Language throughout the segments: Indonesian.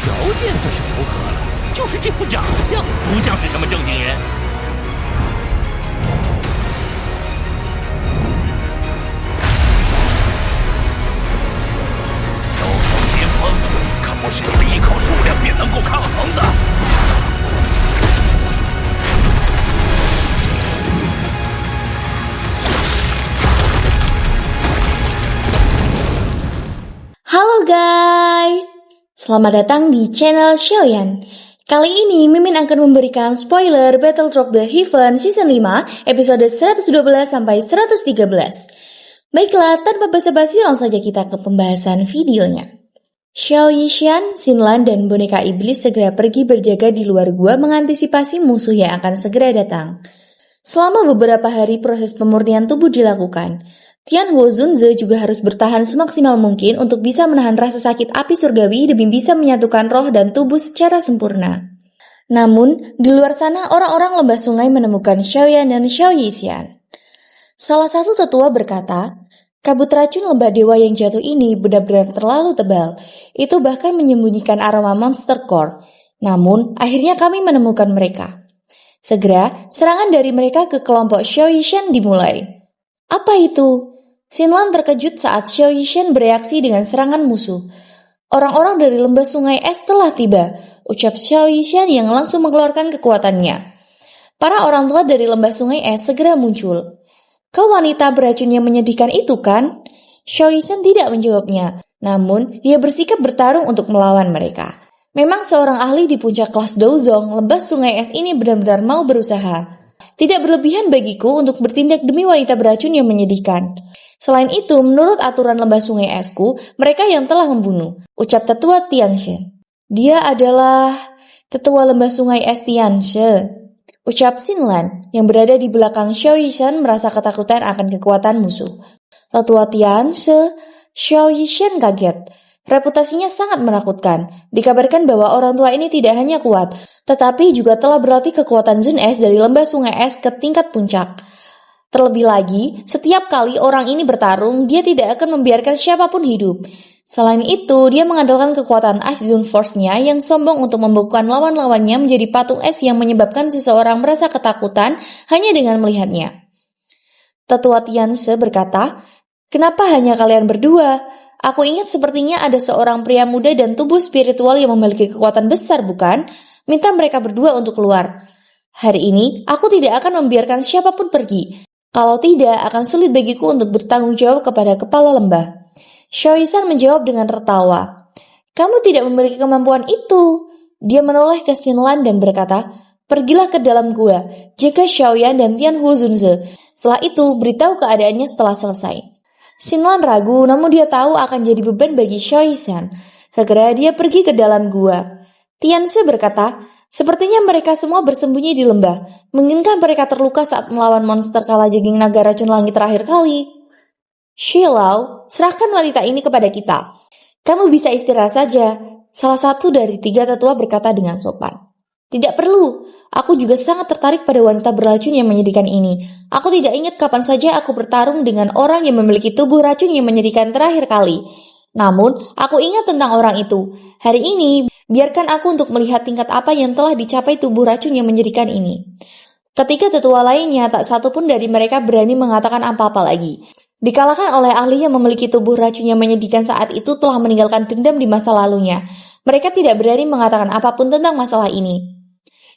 条件算是符合了，就是这副长相不像是什么正经人。斗宗巅峰可不是你一口数量便能够抗衡的。Halo guys, selamat datang di channel Xiaoyan. Kali ini Mimin akan memberikan spoiler Battle Drop the Heaven Season 5 episode 112 sampai 113. Baiklah, tanpa basa-basi langsung saja kita ke pembahasan videonya. Xiao Yishan, Xinlan, dan boneka iblis segera pergi berjaga di luar gua mengantisipasi musuh yang akan segera datang. Selama beberapa hari proses pemurnian tubuh dilakukan, Tianhuo Zunze juga harus bertahan semaksimal mungkin untuk bisa menahan rasa sakit api surgawi demi bisa menyatukan roh dan tubuh secara sempurna. Namun, di luar sana orang-orang lembah sungai menemukan Xiaoyan dan Xiao Yishan. Salah satu tetua berkata, kabut racun lembah dewa yang jatuh ini benar-benar terlalu tebal. Itu bahkan menyembunyikan aroma monster core. Namun, akhirnya kami menemukan mereka. Segera, serangan dari mereka ke kelompok Xiao Yishan dimulai. Apa itu? Xinlan terkejut saat Xiao Yishan bereaksi dengan serangan musuh. Orang-orang dari lembah sungai es telah tiba, ucap Xiao Yishan yang langsung mengeluarkan kekuatannya. Para orang tua dari lembah sungai es segera muncul. Kau wanita beracun yang menyedihkan itu kan? Xiao Yishan tidak menjawabnya, namun dia bersikap bertarung untuk melawan mereka. Memang seorang ahli di puncak kelas Douzong, lembah sungai es ini benar-benar mau berusaha. Tidak berlebihan bagiku untuk bertindak demi wanita beracun yang menyedihkan. Selain itu, menurut aturan lembah sungai esku, mereka yang telah membunuh, ucap tetua Tianshe. Dia adalah tetua lembah sungai es Tianshe, ucap Xinlan, yang berada di belakang Xiao Yishan merasa ketakutan akan kekuatan musuh. Tetua Tianshe, Xiao Yishan kaget. Reputasinya sangat menakutkan. Dikabarkan bahwa orang tua ini tidak hanya kuat, tetapi juga telah berlatih kekuatan Zun Es dari lembah sungai es ke tingkat puncak. Terlebih lagi, setiap kali orang ini bertarung, dia tidak akan membiarkan siapapun hidup. Selain itu, dia mengandalkan kekuatan Ice Zone Force-nya yang sombong untuk membekukan lawan-lawannya menjadi patung es yang menyebabkan seseorang merasa ketakutan hanya dengan melihatnya. Tetua Tianshe berkata, "Kenapa hanya kalian berdua? Aku ingat sepertinya ada seorang pria muda dan tubuh spiritual yang memiliki kekuatan besar, bukan? Minta mereka berdua untuk keluar. Hari ini, aku tidak akan membiarkan siapapun pergi. Kalau tidak, akan sulit bagiku untuk bertanggung jawab kepada kepala lembah." Xiao Yishan menjawab dengan tertawa. "Kamu tidak memiliki kemampuan itu." Dia menoleh ke Xinlan dan berkata, "Pergilah ke dalam gua, jaga Xiaoyan dan Tianhuo Zunze. Setelah itu, beritahu keadaannya setelah selesai." Xinlan ragu, namun dia tahu akan jadi beban bagi Xiao Yishan. Segera dia pergi ke dalam gua. Tianshe berkata, "Sepertinya mereka semua bersembunyi di lembah. Mungkinkah mereka terluka saat melawan monster kalajengking naga racun langit terakhir kali?" "Shilau, serahkan wanita ini kepada kita. Kamu bisa istirahat saja," salah satu dari tiga tetua berkata dengan sopan. "Tidak perlu. Aku juga sangat tertarik pada wanita beracun yang menyedihkan ini. Aku tidak ingat kapan saja aku bertarung dengan orang yang memiliki tubuh racun yang menyedihkan terakhir kali. Namun, aku ingat tentang orang itu. Hari ini, biarkan aku untuk melihat tingkat apa yang telah dicapai tubuh racun yang menyedihkan ini." Ketiga tetua lainnya, tak satu pun dari mereka berani mengatakan apa-apa lagi. Dikalahkan oleh ahli yang memiliki tubuh racun yang menyedihkan saat itu telah meninggalkan dendam di masa lalunya. Mereka tidak berani mengatakan apapun tentang masalah ini.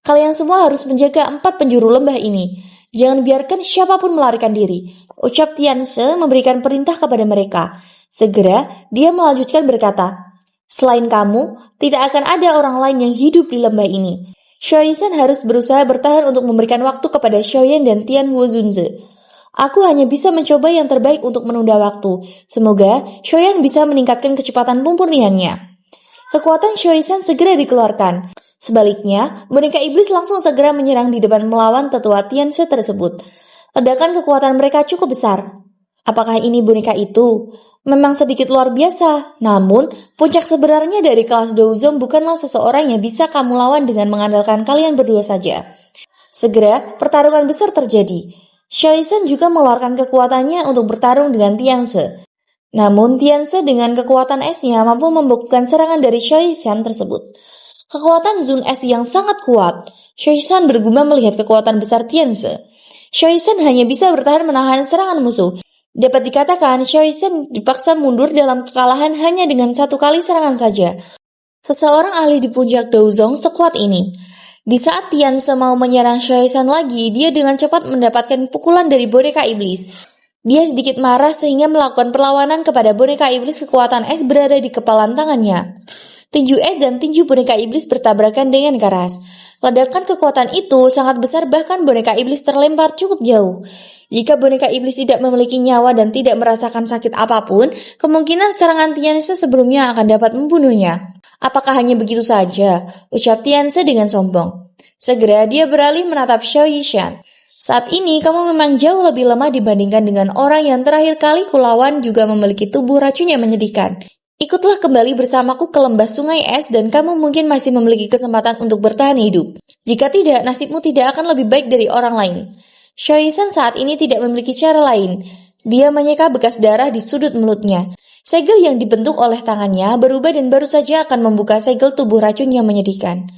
"Kalian semua harus menjaga 4 penjuru lembah ini. Jangan biarkan siapapun melarikan diri," ucap Tianshe memberikan perintah kepada mereka. Segera, dia melanjutkan berkata, "Selain kamu, tidak akan ada orang lain yang hidup di lembah ini. Xiao Yishan harus berusaha bertahan untuk memberikan waktu kepada Xiaoyan dan Tianhuo Zunze. Aku hanya bisa mencoba yang terbaik untuk menunda waktu. Semoga Xiaoyan bisa meningkatkan kecepatan pemurniannya." Kekuatan Xiao Yishan segera dikeluarkan. Sebaliknya, boneka iblis langsung segera menyerang di depan melawan tetua Tianshe tersebut. Ledakan kekuatan mereka cukup besar. Apakah ini boneka itu? Memang sedikit luar biasa, namun puncak sebenarnya dari kelas Douzong bukanlah seseorang yang bisa kamu lawan dengan mengandalkan kalian berdua saja. Segera, pertarungan besar terjadi. Xiao Yishan juga mengeluarkan kekuatannya untuk bertarung dengan Tianshe. Namun Tianse dengan kekuatan esnya mampu membekukan serangan dari Shoishan tersebut. Kekuatan Zun Es yang sangat kuat. Shoishan bergumam melihat kekuatan besar Tianse. Shoishan hanya bisa bertahan menahan serangan musuh. Dapat dikatakan Shoishan dipaksa mundur dalam kekalahan hanya dengan satu kali serangan saja. Seseorang ahli di puncak Douzong sekuat ini. Di saat Tianse mau menyerang Shoishan lagi, dia dengan cepat mendapatkan pukulan dari boneka iblis. Dia sedikit marah sehingga melakukan perlawanan kepada boneka iblis. Kekuatan es berada di kepalan tangannya. Tinju es dan tinju boneka iblis bertabrakan dengan keras. Ledakan kekuatan itu sangat besar, bahkan boneka iblis terlempar cukup jauh. Jika boneka iblis tidak memiliki nyawa dan tidak merasakan sakit apapun, kemungkinan serangan Tianse sebelumnya akan dapat membunuhnya. Apakah hanya begitu saja? Ucap Tianse dengan sombong. Segera dia beralih menatap Xiao Yishan. Saat ini kamu memang jauh lebih lemah dibandingkan dengan orang yang terakhir kali kulawan juga memiliki tubuh racun yang menyedihkan. Ikutlah kembali bersamaku ke lembah sungai es dan kamu mungkin masih memiliki kesempatan untuk bertahan hidup. Jika tidak, nasibmu tidak akan lebih baik dari orang lain. Shoishan saat ini tidak memiliki cara lain. Dia menyeka bekas darah di sudut mulutnya. Segel yang dibentuk oleh tangannya berubah dan baru saja akan membuka segel tubuh racun yang menyedihkan.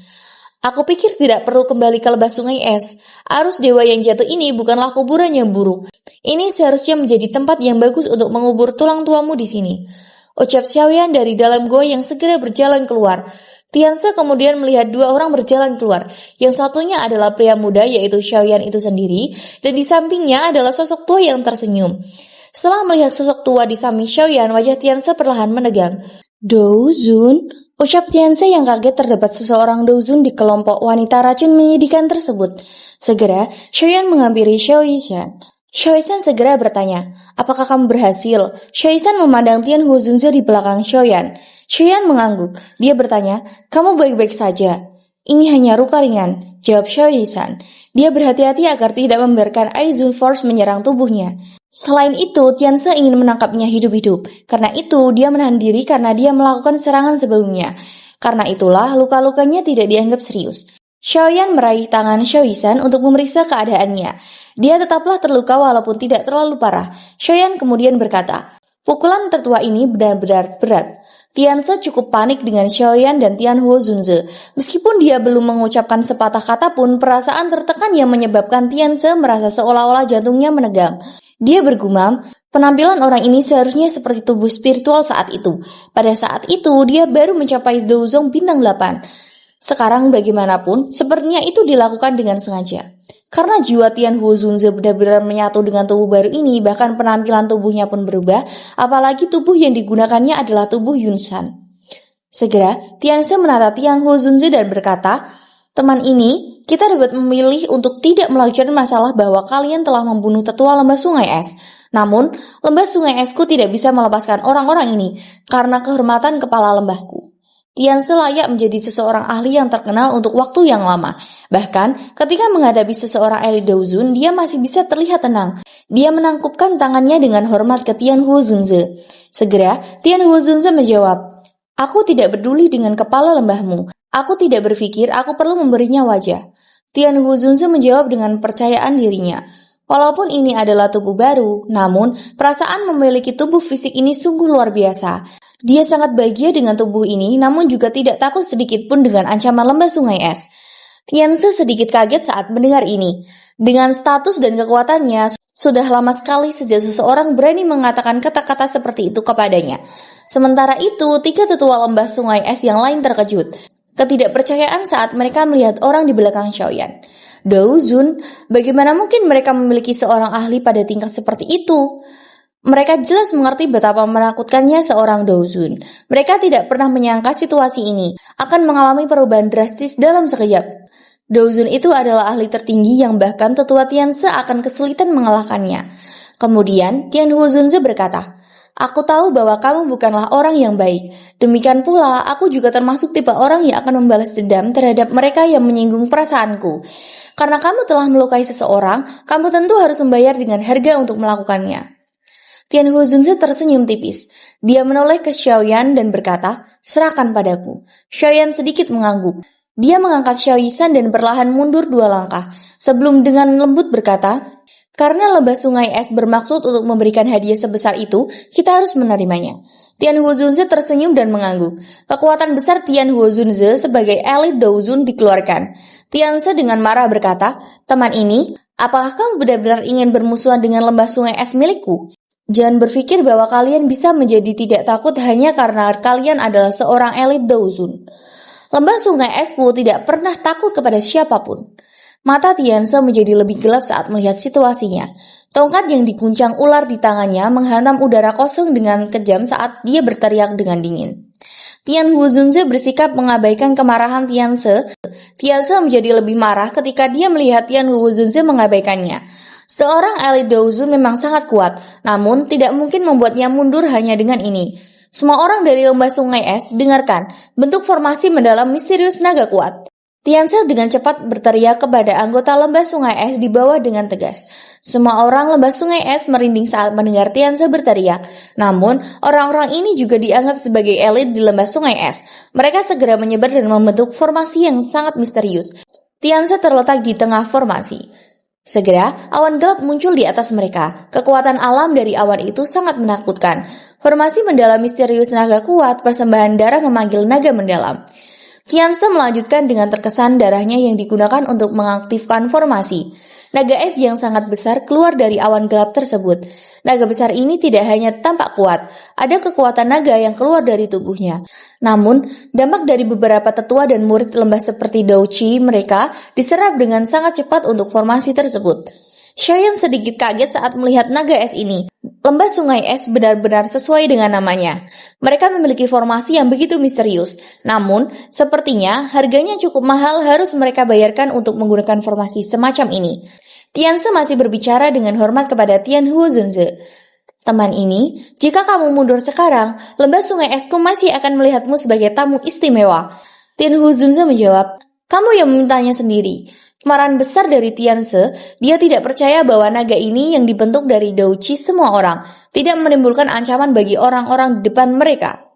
Aku pikir tidak perlu kembali ke lembah sungai es. Arus dewa yang jatuh ini bukanlah kuburan yang buruk. Ini seharusnya menjadi tempat yang bagus untuk mengubur tulang tuamu di sini. Ucap Xiaoyan dari dalam gua yang segera berjalan keluar. Tianse kemudian melihat dua orang berjalan keluar. Yang satunya adalah pria muda yaitu Xiaoyan itu sendiri, dan di sampingnya adalah sosok tua yang tersenyum. Setelah melihat sosok tua di samping Xiaoyan, wajah Tianse perlahan menegang. Douzun, ucap Tianse yang kaget terdapat seseorang Douzun di kelompok wanita racun menyedihkan tersebut. Segera, Xiaoyan menghampiri Xiao Yishan. Xiao Yishan segera bertanya, apakah kamu berhasil? Xiao Yishan memandang Tian Huzunze di belakang Xiaoyan. Xiaoyan mengangguk. Dia bertanya, kamu baik-baik saja? Ini hanya luka ringan, jawab Xiao Yishan. Dia berhati-hati agar tidak membiarkan Aizun Force menyerang tubuhnya. Selain itu, Tianse ingin menangkapnya hidup-hidup. Karena itu, dia menahan diri karena dia melakukan serangan sebelumnya. Karena itulah, luka-lukanya tidak dianggap serius. Xiaoyan meraih tangan Xiao Yishan untuk memeriksa keadaannya. Dia tetaplah terluka walaupun tidak terlalu parah. Xiaoyan kemudian berkata, pukulan tertua ini benar-benar berat. Tianse cukup panik dengan Xiaoyan dan Tian Huzunze. Meskipun dia belum mengucapkan sepatah kata pun, perasaan tertekan yang menyebabkan Tianse merasa seolah-olah jantungnya menegang. Dia bergumam, penampilan orang ini seharusnya seperti tubuh spiritual saat itu. Pada saat itu, dia baru mencapai Douzong bintang 8. Sekarang bagaimanapun, sepertinya itu dilakukan dengan sengaja. Karena jiwa Tian Huzunze benar-benar menyatu dengan tubuh baru ini, bahkan penampilan tubuhnya pun berubah, apalagi tubuh yang digunakannya adalah tubuh Yunshan. Segera, Tianse menatap Tian Huzunze dan berkata, teman ini, kita dapat memilih untuk tidak melanjutkan masalah bahwa kalian telah membunuh tetua lembah sungai es. Namun, lembah sungai esku tidak bisa melepaskan orang-orang ini, karena kehormatan kepala lembahku. Tianse layak menjadi seseorang ahli yang terkenal untuk waktu yang lama. Bahkan, ketika menghadapi seseorang elit Douzun, dia masih bisa terlihat tenang. Dia menangkupkan tangannya dengan hormat ke Tian Huzunze. Segera, Tian Huzunze menjawab, aku tidak peduli dengan kepala lembahmu. Aku tidak berpikir aku perlu memberinya wajah. Tian Huzunze menjawab dengan percayaan dirinya. Walaupun ini adalah tubuh baru, namun perasaan memiliki tubuh fisik ini sungguh luar biasa. Dia sangat bahagia dengan tubuh ini, namun juga tidak takut sedikit pun dengan ancaman lembah sungai es. Tianse sedikit kaget saat mendengar ini. Dengan status dan kekuatannya, sudah lama sekali sejak seseorang berani mengatakan kata-kata seperti itu kepadanya. Sementara itu, 3 tetua lembah sungai es yang lain terkejut. Ketidakpercayaan saat mereka melihat orang di belakang Xiaoyan. Douzun, bagaimana mungkin mereka memiliki seorang ahli pada tingkat seperti itu? Mereka jelas mengerti betapa menakutkannya seorang Douzun. Mereka tidak pernah menyangka situasi ini akan mengalami perubahan drastis dalam sekejap. Douzun itu adalah ahli tertinggi yang bahkan tetua Tianse akan kesulitan mengalahkannya. Kemudian Tian Huzunze berkata, aku tahu bahwa kamu bukanlah orang yang baik. Demikian pula, aku juga termasuk tipe orang yang akan membalas dendam terhadap mereka yang menyinggung perasaanku. Karena kamu telah melukai seseorang, kamu tentu harus membayar dengan harga untuk melakukannya. Tian Huzunze tersenyum tipis. Dia menoleh ke Xiaoyan dan berkata, serahkan padaku. Xiaoyan sedikit mengangguk. Dia mengangkat Xiao Yishan dan perlahan mundur 2 langkah. Sebelum dengan lembut berkata, Karena lembah sungai es bermaksud untuk memberikan hadiah sebesar itu, kita harus menerimanya. Tian Huozunze tersenyum dan mengangguk. Kekuatan besar Tian Huozunze sebagai elit Daozun dikeluarkan. Tianze dengan marah berkata, "Teman ini, apakah kamu benar-benar ingin bermusuhan dengan lembah sungai es milikku? Jangan berpikir bahwa kalian bisa menjadi tidak takut hanya karena kalian adalah seorang elit Daozun." Lembah sungai esku tidak pernah takut kepada siapapun. Mata Tianze menjadi lebih gelap saat melihat situasinya. Tongkat yang diguncang ular di tangannya menghantam udara kosong dengan kejam saat dia berteriak dengan dingin. Tian Huozunze bersikap mengabaikan kemarahan Tianze. Tianze menjadi lebih marah ketika dia melihat Tian Huozunze mengabaikannya. Seorang elit Daozun memang sangat kuat, namun tidak mungkin membuatnya mundur hanya dengan ini. Semua orang dari lembah sungai es, dengarkan, bentuk formasi mendalam misterius naga kuat. Tianze dengan cepat berteriak kepada anggota lembah sungai es di bawah dengan tegas. Semua orang lembah sungai es merinding saat mendengar Tianze berteriak. Namun, orang-orang ini juga dianggap sebagai elit di lembah sungai es. Mereka segera menyebar dan membentuk formasi yang sangat misterius. Tianze terletak di tengah formasi. Segera, awan gelap muncul di atas mereka. Kekuatan alam dari awan itu sangat menakutkan. Formasi mendalam misterius naga kuat, persembahan darah memanggil naga mendalam. Tianze melanjutkan dengan terkesan darahnya yang digunakan untuk mengaktifkan formasi. Naga es yang sangat besar keluar dari awan gelap tersebut. Naga besar ini tidak hanya tampak kuat, ada kekuatan naga yang keluar dari tubuhnya. Namun, dampak dari beberapa tetua dan murid lembah seperti Dao Qi mereka diserap dengan sangat cepat untuk formasi tersebut. Xiaoyan sedikit kaget saat melihat naga es ini. Lembah sungai es benar-benar sesuai dengan namanya. Mereka memiliki formasi yang begitu misterius. Namun, sepertinya harganya cukup mahal harus mereka bayarkan untuk menggunakan formasi semacam ini. Tianze masih berbicara dengan hormat kepada Tian Huozunze. "Teman ini, jika kamu mundur sekarang, lembah sungai esku masih akan melihatmu sebagai tamu istimewa." Tian Huozunze menjawab, "Kamu yang memintanya sendiri." Kemarahan besar dari Tianze, dia tidak percaya bahwa naga ini yang dibentuk dari Dao Qi semua orang, tidak menimbulkan ancaman bagi orang-orang di depan mereka.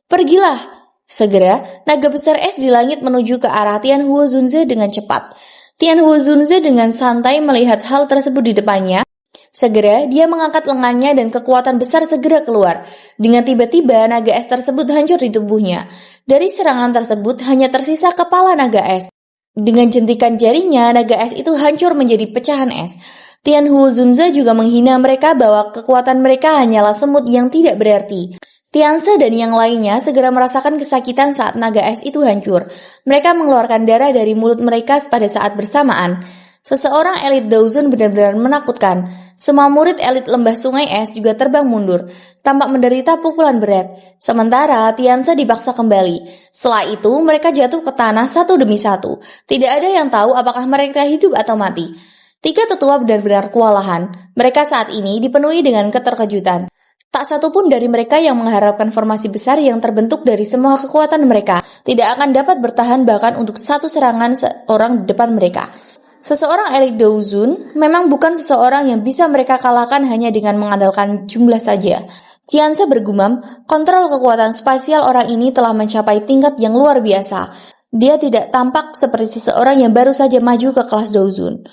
"Pergilah!" Segera, naga besar es di langit menuju ke arah Tian Huozunze dengan cepat. Tian Huozunze dengan santai melihat hal tersebut di depannya. Segera, dia mengangkat lengannya dan kekuatan besar segera keluar. Dengan tiba-tiba, naga es tersebut hancur di tubuhnya. Dari serangan tersebut, hanya tersisa kepala naga es. Dengan jentikan jarinya, naga es itu hancur menjadi pecahan es. Tian Huozunze juga menghina mereka bahwa kekuatan mereka hanyalah semut yang tidak berarti. Tianze dan yang lainnya segera merasakan kesakitan saat naga es itu hancur. Mereka mengeluarkan darah dari mulut mereka pada saat bersamaan. Seseorang elit Daozun benar-benar menakutkan. Semua murid elit lembah sungai es juga terbang mundur, tampak menderita pukulan berat. Sementara Tianze dipaksa kembali. Setelah itu mereka jatuh ke tanah satu demi satu. Tidak ada yang tahu apakah mereka hidup atau mati. Tiga tetua benar-benar kewalahan. Mereka saat ini dipenuhi dengan keterkejutan. Tak satu pun dari mereka yang mengharapkan formasi besar yang terbentuk dari semua kekuatan mereka tidak akan dapat bertahan bahkan untuk satu serangan seorang di depan mereka. Seseorang elit Daozun memang bukan seseorang yang bisa mereka kalahkan hanya dengan mengandalkan jumlah saja. Tianze bergumam, kontrol kekuatan spasial orang ini telah mencapai tingkat yang luar biasa. Dia tidak tampak seperti seseorang yang baru saja maju ke kelas Daozun.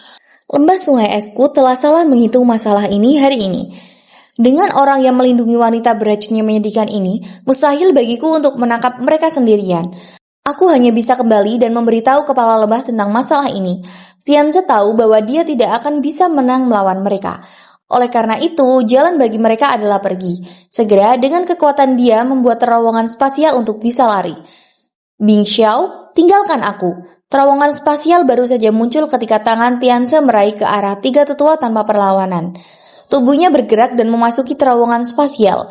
Lembah sungai esku telah salah menghitung masalah ini hari ini. Dengan orang yang melindungi wanita beracun yang menyedihkan ini, mustahil bagiku untuk menangkap mereka sendirian. Aku hanya bisa kembali dan memberitahu kepala lembah tentang masalah ini. Tianze tahu bahwa dia tidak akan bisa menang melawan mereka. Oleh karena itu, jalan bagi mereka adalah pergi. Segera, dengan kekuatan dia membuat terowongan spasial untuk bisa lari. "Bing Xiao, tinggalkan aku." Terowongan spasial baru saja muncul ketika tangan Tianze meraih ke arah tiga tetua tanpa perlawanan. Tubuhnya bergerak dan memasuki terowongan spasial.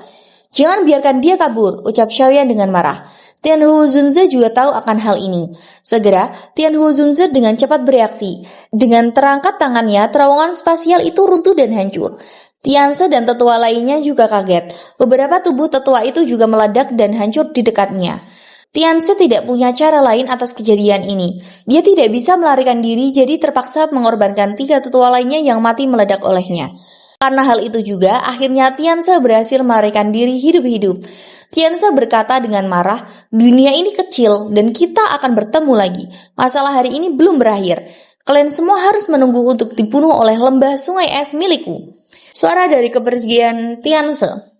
"Jangan biarkan dia kabur," ucap Xiaoyan dengan marah. Tian Huozunze juga tahu akan hal ini. Segera, Tian Huozunze dengan cepat bereaksi. Dengan terangkat tangannya, terowongan spasial itu runtuh dan hancur. Tianze dan tetua lainnya juga kaget. Beberapa tubuh tetua itu juga meledak dan hancur di dekatnya. Tianze tidak punya cara lain atas kejadian ini. Dia tidak bisa melarikan diri, jadi terpaksa mengorbankan tiga tetua lainnya yang mati meledak olehnya. Karena hal itu juga, akhirnya Tianze berhasil melarikan diri hidup-hidup. Tianze berkata dengan marah, "Dunia ini kecil dan kita akan bertemu lagi. Masalah hari ini belum berakhir." Kalian semua harus menunggu untuk dibunuh oleh lembah sungai es milikku. Suara dari kepergian Tianse.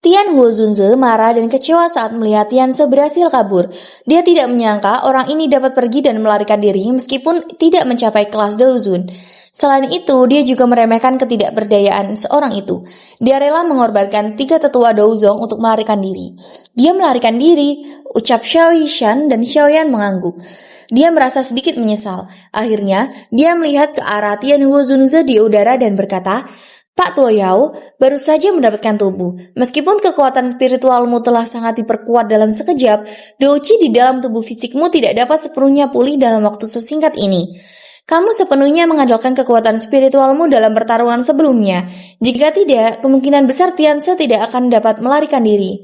Tian Huozunze marah dan kecewa saat melihat Tianse berhasil kabur. Dia tidak menyangka orang ini dapat pergi dan melarikan diri meskipun tidak mencapai kelas Daozun. Selain itu, dia juga meremehkan ketidakberdayaan seorang itu. Dia rela mengorbankan 3 tetua Daozong untuk melarikan diri. Dia melarikan diri, ucap Xiao Yishan dan Xiaoyan mengangguk. Dia merasa sedikit menyesal. Akhirnya, dia melihat ke arah Tian Huozunze di udara dan berkata, Pak Tuo Yao baru saja mendapatkan tubuh. Meskipun kekuatan spiritualmu telah sangat diperkuat dalam sekejap, Douqi di dalam tubuh fisikmu tidak dapat sepenuhnya pulih dalam waktu sesingkat ini. Kamu sepenuhnya mengandalkan kekuatan spiritualmu dalam pertarungan sebelumnya. Jika tidak, kemungkinan besar Tianse tidak akan dapat melarikan diri.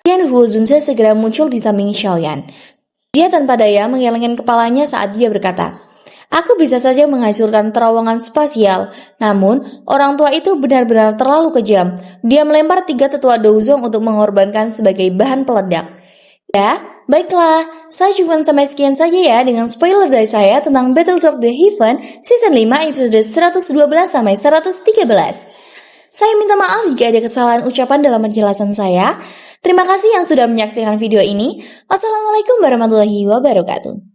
Tian Huozunze segera muncul di samping Xiaoyan. Dia tanpa daya menggelengkan kepalanya saat dia berkata, Aku bisa saja menghancurkan terowongan spasial, namun orang tua itu benar-benar terlalu kejam. Dia melempar 3 tetua Daozong untuk mengorbankan sebagai bahan peledak. Ya, baiklah, saya cuma sampai sekian saja ya dengan spoiler dari saya tentang Battletoads The Heaven Season 5 episode 112 sampai 113. Saya minta maaf jika ada kesalahan ucapan dalam penjelasan saya. Terima kasih yang sudah menyaksikan video ini. Wassalamualaikum warahmatullahi wabarakatuh.